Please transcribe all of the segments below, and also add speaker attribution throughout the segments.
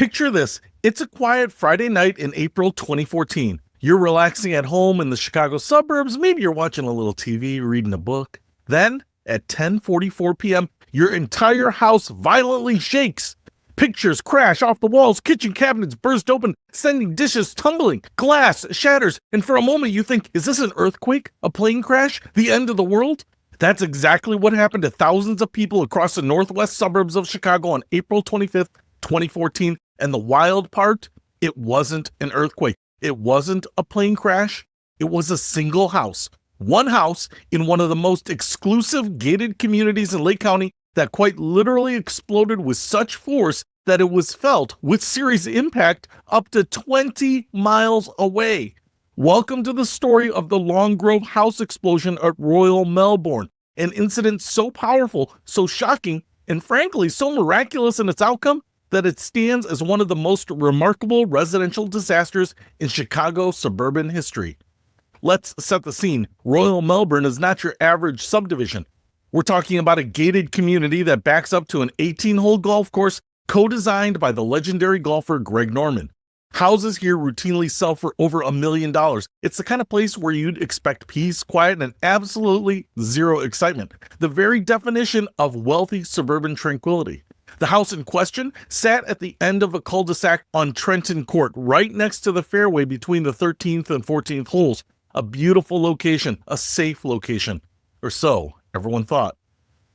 Speaker 1: Picture this. It's a quiet Friday night in April 2014. You're relaxing at home in the Chicago suburbs. Maybe you're watching a little TV, reading a book. Then, at 10:44 p.m., your entire house violently shakes. Pictures crash off the walls, kitchen cabinets burst open, sending dishes tumbling, glass shatters, and for a moment you think, is this an earthquake, a plane crash, the end of the world? That's exactly what happened to thousands of people across the northwest suburbs of Chicago on April 25th, 2014. And the wild part, it wasn't an earthquake. It wasn't a plane crash. It was a single house. One house in one of the most exclusive gated communities in Lake County that quite literally exploded with such force that it was felt with serious impact up to 20 miles away. Welcome to the story of the Long Grove house explosion at Royal Melbourne, an incident so powerful, so shocking, and frankly so miraculous in its outcome that it stands as one of the most remarkable residential disasters in Chicago suburban history. Let's set the scene. Royal Melbourne is not your average subdivision. We're talking about a gated community that backs up to an 18-hole golf course co-designed by the legendary golfer Greg Norman. Houses here routinely sell for over $1 million. It's the kind of place where you'd expect peace, quiet, and absolutely zero excitement. The very definition of wealthy suburban tranquility. The house in question sat at the end of a cul-de-sac on Trenton Court, right next to the fairway between the 13th and 14th holes. A beautiful location, a safe location. Or so everyone thought.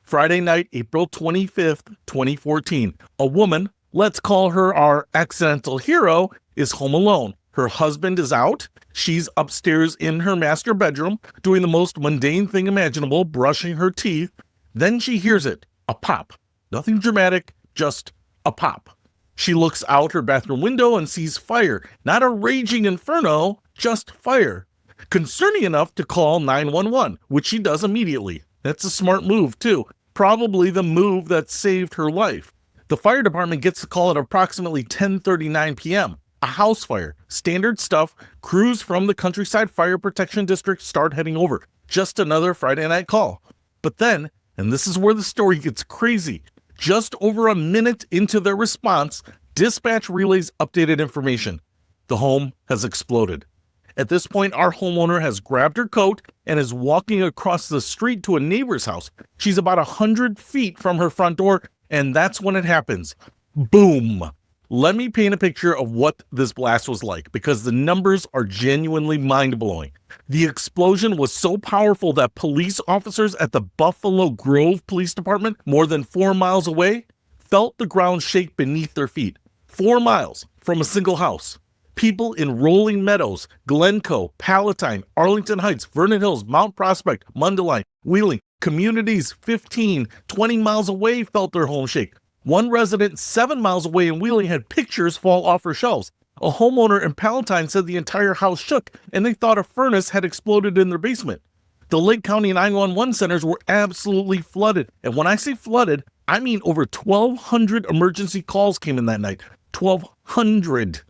Speaker 1: Friday night, April 25th, 2014. A woman, let's call her our accidental hero, is home alone. Her husband is out. She's upstairs in her master bedroom, doing the most mundane thing imaginable, brushing her teeth. Then she hears it, a pop. Nothing dramatic, just a pop. She looks out her bathroom window and sees fire. Not a raging inferno, just fire. Concerning enough to call 911, which she does immediately. That's a smart move, too. Probably the move that saved her life. The fire department gets the call at approximately 10:39 p.m. A house fire. Standard stuff. Crews from the Countryside Fire Protection District start heading over. Just another Friday night call. But then, and this is where the story gets crazy, just over a minute into their response, dispatch relays updated information. The home has exploded. At this point, our homeowner has grabbed her coat and is walking across the street to a neighbor's house. She's about 100 feet from her front door, and that's when it happens. Boom! Let me paint a picture of what this blast was like, because the numbers are genuinely mind-blowing. The explosion was so powerful that police officers at the Buffalo Grove Police Department, more than 4 miles away, felt the ground shake beneath their feet. 4 miles from a single house. People in Rolling Meadows, Glencoe, Palatine, Arlington Heights, Vernon Hills, Mount Prospect, Mundelein, Wheeling, communities 15, 20 miles away felt their home shake. One resident 7 miles away in Wheeling had pictures fall off her shelves. A homeowner in Palatine said the entire house shook and they thought a furnace had exploded in their basement. The Lake County 911 centers were absolutely flooded. And when I say flooded, I mean over 1,200 emergency calls came in that night. 1,200.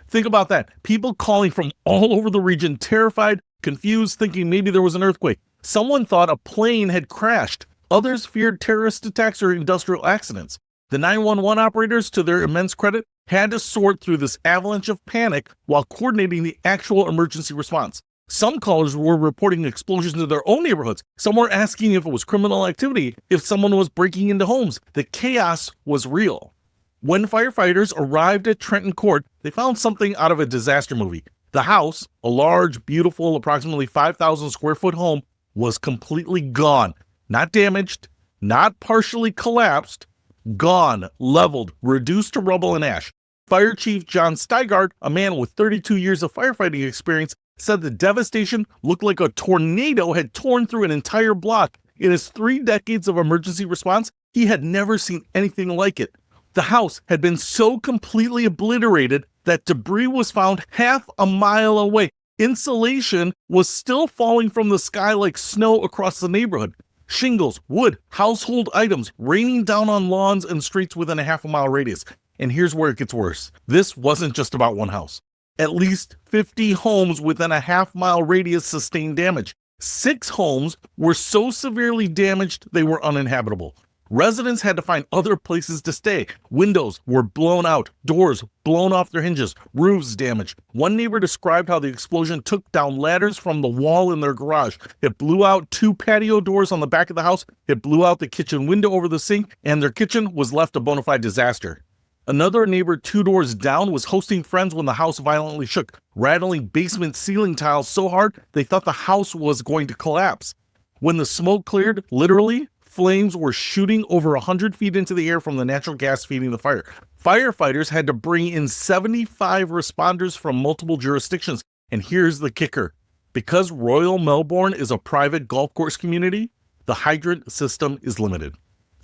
Speaker 1: Think about that. People calling from all over the region, terrified, confused, thinking maybe there was an earthquake. Someone thought a plane had crashed. Others feared terrorist attacks or industrial accidents. The 911 operators, to their immense credit, had to sort through this avalanche of panic while coordinating the actual emergency response. Some callers were reporting explosions in their own neighborhoods. Some were asking if it was criminal activity, if someone was breaking into homes. The chaos was real. When firefighters arrived at Trenton Court, they found something out of a disaster movie. The house, a large, beautiful, approximately 5,000 square foot home, was completely gone. Not damaged, not partially collapsed, gone, leveled, reduced to rubble and ash. Fire Chief John Steigart, a man with 32 years of firefighting experience, said the devastation looked like a tornado had torn through an entire block. In his 3 decades of emergency response, he had never seen anything like it. The house had been so completely obliterated that debris was found half a mile away. Insulation was still falling from the sky like snow across the neighborhood. Shingles, wood, household items raining down on lawns and streets within a half a mile radius. And here's where it gets worse. This wasn't just about one house. At least 50 homes within a half-mile radius sustained damage. 6 homes were so severely damaged they were uninhabitable. Residents had to find other places to stay. Windows were blown out, doors blown off their hinges, roofs damaged. One neighbor described how the explosion took down ladders from the wall in their garage. It blew out 2 patio doors on the back of the house. It blew out the kitchen window over the sink, and their kitchen was left a bona fide disaster. Another neighbor 2 doors down was hosting friends when the house violently shook, rattling basement ceiling tiles so hard they thought the house was going to collapse. When the smoke cleared, literally, flames were shooting over 100 feet into the air from the natural gas feeding the fire. Firefighters had to bring in 75 responders from multiple jurisdictions. And here's the kicker. Because Royal Melbourne is a private golf course community, the hydrant system is limited.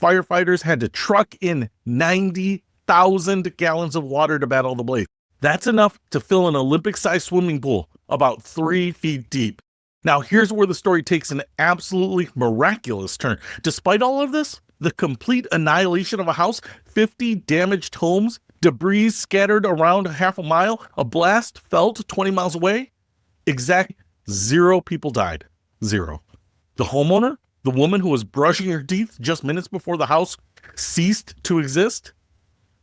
Speaker 1: Firefighters had to truck in 90,000 gallons of water to battle the blaze. That's enough to fill an Olympic-sized swimming pool, about 3 feet deep. Now, here's where the story takes an absolutely miraculous turn. Despite all of this, the complete annihilation of a house, 50 damaged homes, debris scattered around half a mile, a blast felt 20 miles away, exact 0 people died. 0. The homeowner, the woman who was brushing her teeth just minutes before the house ceased to exist,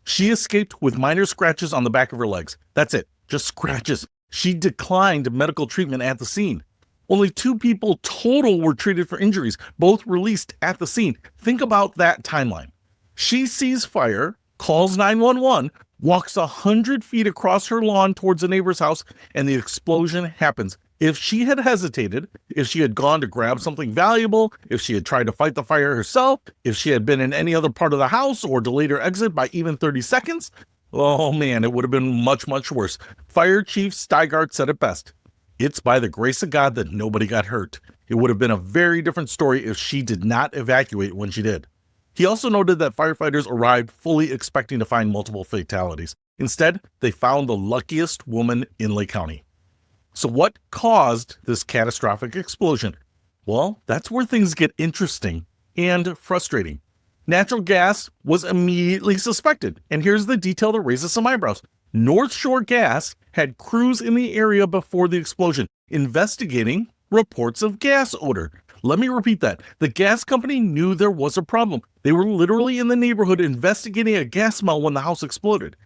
Speaker 1: she escaped with minor scratches on the back of her legs. That's it, just scratches. She declined medical treatment at the scene. Only 2 people total were treated for injuries, both released at the scene. Think about that timeline. She sees fire, calls 911, walks 100 feet across her lawn towards a neighbor's house, and the explosion happens. If she had hesitated, if she had gone to grab something valuable, if she had tried to fight the fire herself, if she had been in any other part of the house or delayed her exit by even 30 seconds, oh man, it would have been much, much worse. Fire Chief Steigart said it best. It's by the grace of God that nobody got hurt. It would have been a very different story if she did not evacuate when she did. He also noted that firefighters arrived fully expecting to find multiple fatalities. Instead, they found the luckiest woman in Lake County. So what caused this catastrophic explosion? Well, that's where things get interesting and frustrating. Natural gas was immediately suspected, and here's the detail that raises some eyebrows. North Shore Gas had crews in the area before the explosion, investigating reports of gas odor. Let me repeat that. The gas company knew there was a problem. They were literally in the neighborhood investigating a gas smell when the house exploded.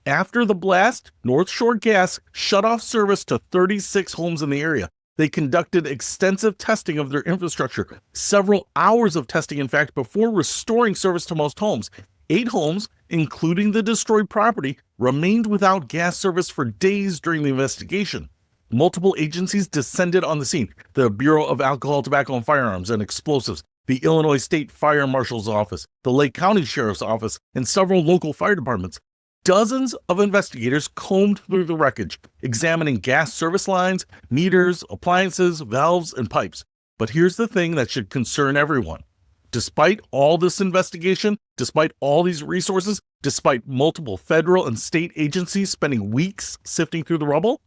Speaker 1: After the blast, North Shore Gas shut off service to 36 homes in the area. They conducted extensive testing of their infrastructure, several hours of testing, in fact, before restoring service to most homes. 8 homes, including the destroyed property, remained without gas service for days during the investigation. Multiple agencies descended on the scene: the Bureau of Alcohol, Tobacco, and Firearms and Explosives, the Illinois State Fire Marshal's Office, the Lake County Sheriff's Office, and several local fire departments. Dozens of investigators combed through the wreckage, examining gas service lines, meters, appliances, valves, and pipes. But here's the thing that should concern everyone. Despite all this investigation, despite all these resources, despite multiple federal and state agencies spending weeks sifting through the rubble,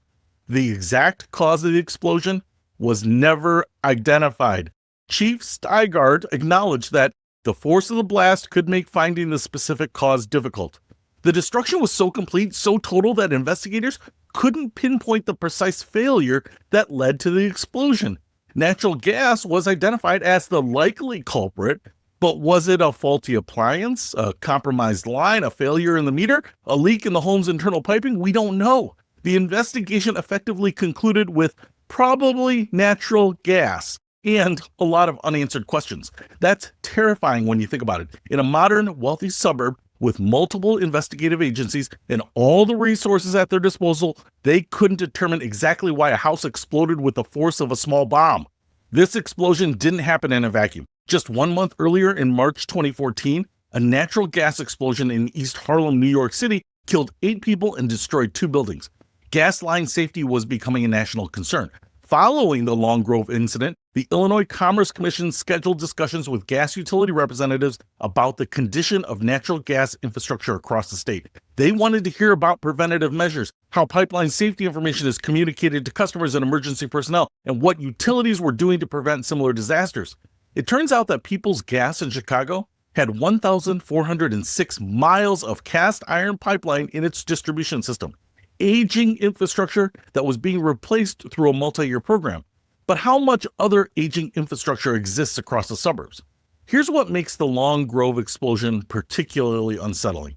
Speaker 1: the exact cause of the explosion was never identified. Chief Steigart acknowledged that the force of the blast could make finding the specific cause difficult. The destruction was so complete, so total, that investigators couldn't pinpoint the precise failure that led to the explosion. Natural gas was identified as the likely culprit, but was it a faulty appliance, a compromised line, a failure in the meter, a leak in the home's internal piping? We don't know. The investigation effectively concluded with probably natural gas and a lot of unanswered questions. That's terrifying when you think about it. In a modern, wealthy suburb with multiple investigative agencies and all the resources at their disposal, they couldn't determine exactly why a house exploded with the force of a small bomb. This explosion didn't happen in a vacuum. Just 1 month earlier, in March 2014, a natural gas explosion in East Harlem, New York City, killed 8 people and destroyed 2 buildings. Gas line safety was becoming a national concern. Following the Long Grove incident, the Illinois Commerce Commission scheduled discussions with gas utility representatives about the condition of natural gas infrastructure across the state. They wanted to hear about preventative measures, how pipeline safety information is communicated to customers and emergency personnel, and what utilities were doing to prevent similar disasters. It turns out that Peoples Gas in Chicago had 1,406 miles of cast iron pipeline in its distribution system. Aging infrastructure that was being replaced through a multi-year program. But how much other aging infrastructure exists across the suburbs? Here's what makes the Long Grove explosion particularly unsettling.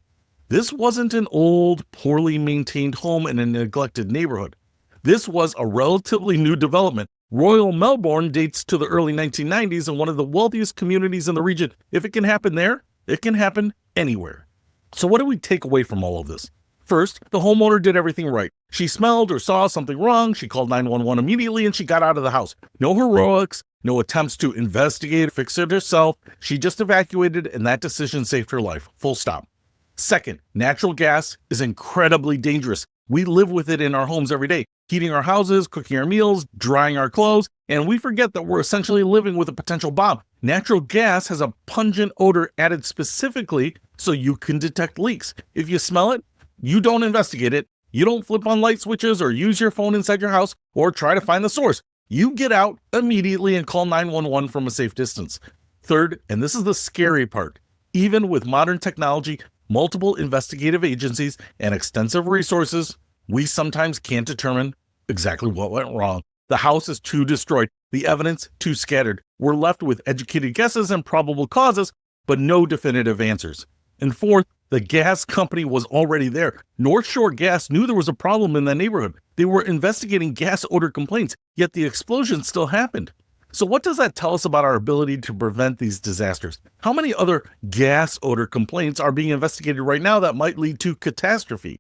Speaker 1: This wasn't an old, poorly maintained home in a neglected neighborhood. This was a relatively new development. Royal Melbourne dates to the early 1990s and one of the wealthiest communities in the region. If it can happen there, it can happen anywhere. So what do we take away from all of this? First, the homeowner did everything right. She smelled or saw something wrong, she called 911 immediately, and she got out of the house. No heroics, no attempts to investigate or fix it herself. She just evacuated, and that decision saved her life. Full stop. Second, natural gas is incredibly dangerous. We live with it in our homes every day, heating our houses, cooking our meals, drying our clothes, and we forget that we're essentially living with a potential bomb. Natural gas has a pungent odor added specifically so you can detect leaks. If you smell it, you don't investigate it. You don't flip on light switches or use your phone inside your house or try to find the source. You get out immediately and call 911 from a safe distance. Third, and this is the scary part, even with modern technology, multiple investigative agencies, and extensive resources, we sometimes can't determine exactly what went wrong. The house is too destroyed, the evidence too scattered. We're left with educated guesses and probable causes, but no definitive answers. And fourth, the gas company was already there. North Shore Gas knew there was a problem in that neighborhood. They were investigating gas odor complaints, yet the explosion still happened. So what does that tell us about our ability to prevent these disasters? How many other gas odor complaints are being investigated right now that might lead to catastrophe?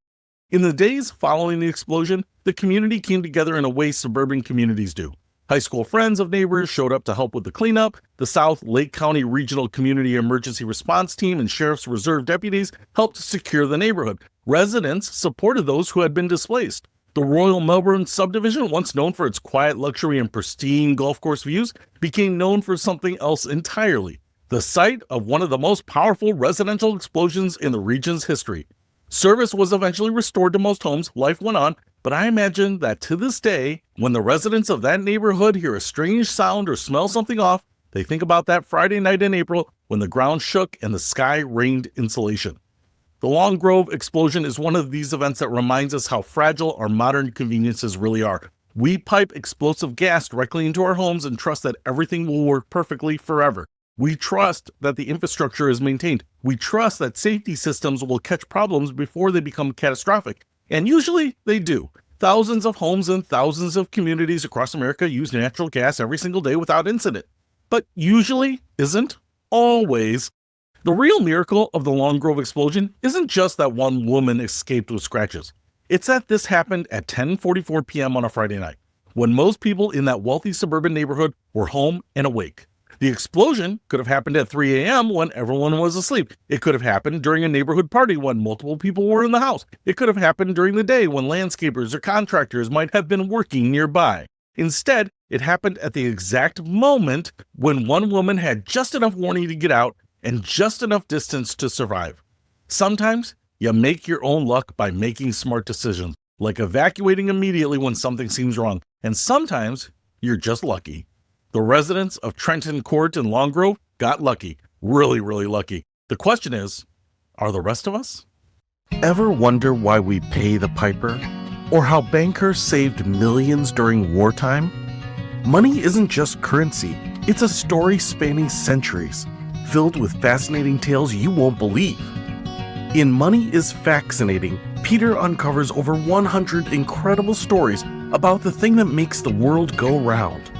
Speaker 1: In the days following the explosion, the community came together in a way suburban communities do. High school friends of neighbors showed up to help with the cleanup. The South Lake County Regional Community Emergency Response Team and Sheriff's Reserve deputies helped secure the neighborhood. Residents supported those who had been displaced. The Royal Melbourne subdivision, once known for its quiet luxury and pristine golf course views, became known for something else entirely: the site of one of the most powerful residential explosions in the region's history. Service was eventually restored to most homes, life went on, but I imagine that to this day, when the residents of that neighborhood hear a strange sound or smell something off, they think about that Friday night in April when the ground shook and the sky rained insulation. The Long Grove explosion is one of these events that reminds us how fragile our modern conveniences really are. We pipe explosive gas directly into our homes and trust that everything will work perfectly forever. We trust that the infrastructure is maintained. We trust that safety systems will catch problems before they become catastrophic. And usually they do. Thousands of homes and thousands of communities across America use natural gas every single day without incident. But usually isn't always. The real miracle of the Long Grove explosion isn't just that one woman escaped with scratches. It's that this happened at 10:44 p.m. on a Friday night, when most people in that wealthy suburban neighborhood were home and awake. The explosion could have happened at 3 a.m. when everyone was asleep. It could have happened during a neighborhood party when multiple people were in the house. It could have happened during the day when landscapers or contractors might have been working nearby. Instead, it happened at the exact moment when one woman had just enough warning to get out and just enough distance to survive. Sometimes you make your own luck by making smart decisions, like evacuating immediately when something seems wrong. And sometimes you're just lucky. The residents of Trenton Court and Long Grove got lucky, really, really lucky. The question is, are the rest of us? Ever wonder why we pay the piper? Or how bankers saved millions during wartime? Money isn't just currency, it's a story spanning centuries, filled with fascinating tales you won't believe. In Money is Faxinating, Peter uncovers over 100 incredible stories about the thing that makes the world go round.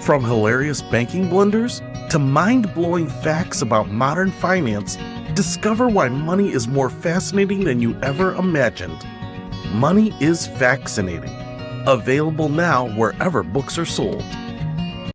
Speaker 1: From hilarious banking blunders to mind-blowing facts about modern finance, discover why money is more fascinating than you ever imagined. Money is Faxinating. Available now wherever books are sold.